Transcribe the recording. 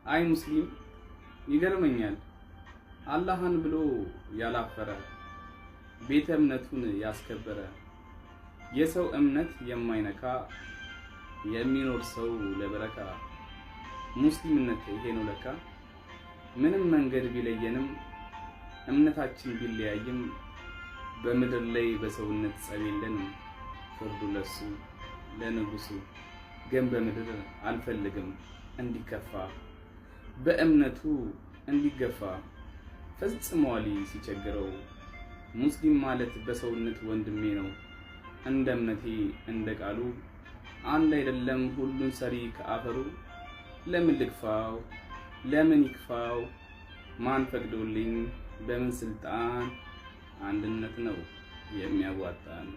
አይ ሙስሊም ይገርመኛል አላህን ብሎ ያላፈረ ቤተ እምነቱን ያስከበረ የሰው እምነት የማይነካ የሚኖር ሰው ለበረካ ሙስሊምነት ይሄ ነው ለካ ምንም መንገድ ቢለየንም እምነታችን ቢለያይም በምድር ላይ በሰውነት ጸብ የለንም ፍርዱ ለሱ ለንጉሱ ግን በምድር አልፈልግም እንዲከፋ በእምነቱ እንዲገፋ ፈጽሞ አሊ ሲቸግረው ሙስሊም ማለት በሰውነት ወንድሜ ነው እንደ እምነቴ እንደ ቃሉ አንድ አይደለም ሁሉን ሰሪ ከአፈሩ ለምን ልግፋው ለምን ይክፋው ማን ፈቅዶልኝ በምን ስልጣን አንድነት ነው የሚያዋጣን